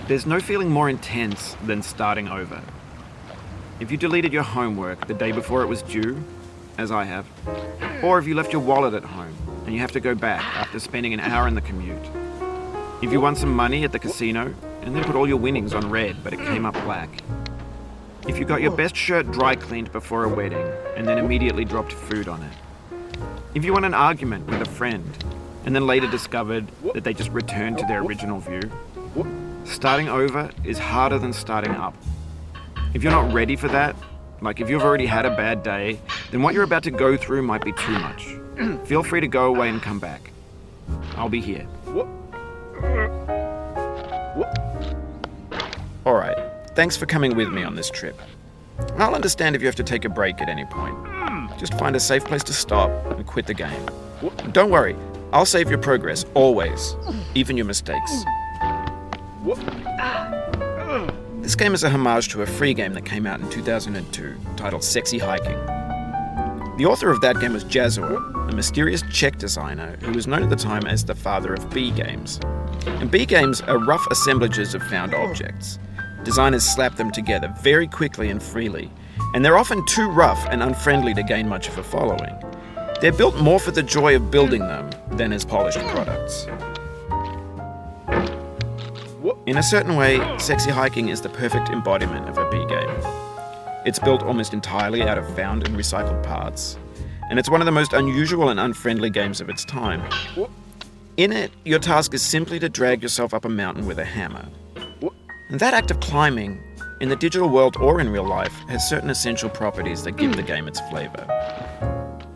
There's no feeling more intense than starting over. If you deleted your homework the day before it was due, as I have, or if you left your wallet at home and you have to go back after spending an hour in the commute. If you won some money at the casino and then put all your winnings on red but it came up black. If you got your best shirt dry cleaned before a wedding and then immediately dropped food on it. If you won an argument with a friend and then later discovered that they just returned to their original view. Starting over is harder than starting up. If you're not ready for that, like if you've already had a bad day, then what you're about to go through might be too much. Feel free to go away and come back. I'll be here. Alright, thanks for coming with me on this trip. I'll understand if you have to take a break at any point. Just find a safe place to stop and quit the game. Don't worry, I'll save your progress, always, even your mistakes. This game is a homage to a free game that came out in 2002, titled Sexy Hiking. The author of that game was Jazuo, a mysterious Czech designer who was known at the time as the father of B games. And B games are rough assemblages of found objects. Designers slap them together very quickly and freely, and they're often too rough and unfriendly to gain much of a following. They're built more for the joy of building them than as polished products. In a certain way, Sexy Hiking is the perfect embodiment of a B game. It's built almost entirely out of found and recycled parts, and it's one of the most unusual and unfriendly games of its time. In it, your task is simply to drag yourself up a mountain with a hammer. And that act of climbing, in the digital world or in real life, has certain essential properties that give the game its flavor.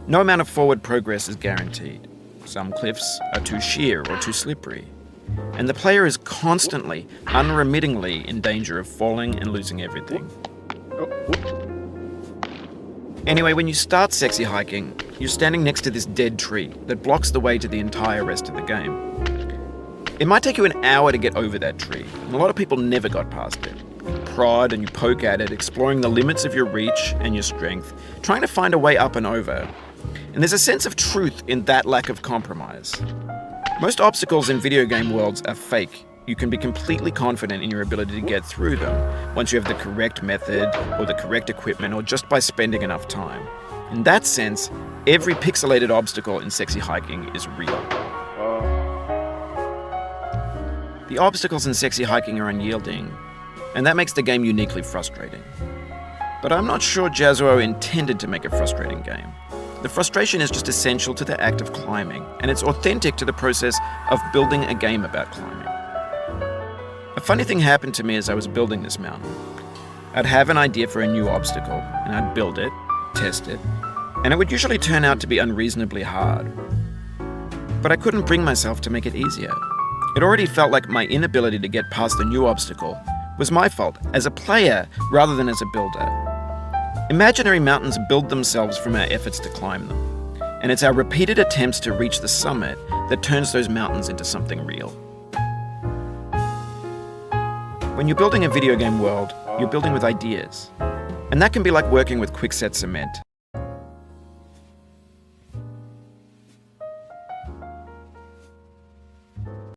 No amount of forward progress is guaranteed. Some cliffs are too sheer or too slippery. And the player is constantly, unremittingly in danger of falling and losing everything. Anyway, when you start Sexy Hiking, you're standing next to this dead tree that blocks the way to the entire rest of the game. It might take you an hour to get over that tree, and a lot of people never got past it. You prod and you poke at it, exploring the limits of your reach and your strength, trying to find a way up and over. And there's a sense of truth in that lack of compromise. Most obstacles in video game worlds are fake. You can be completely confident in your ability to get through them once you have the correct method or the correct equipment or just by spending enough time. In that sense, every pixelated obstacle in Sexy Hiking is real. The obstacles in Sexy Hiking are unyielding, and that makes the game uniquely frustrating. But I'm not sure Jazuo intended to make a frustrating game. The frustration is just essential to the act of climbing, and it's authentic to the process of building a game about climbing. A funny thing happened to me as I was building this mountain. I'd have an idea for a new obstacle, and I'd build it, test it, and it would usually turn out to be unreasonably hard. But I couldn't bring myself to make it easier. It already felt like my inability to get past the new obstacle was my fault as a player rather than as a builder. Imaginary mountains build themselves from our efforts to climb them, and it's our repeated attempts to reach the summit that turns those mountains into something real. When you're building a video game world, you're building with ideas, and that can be like working with quickset cement.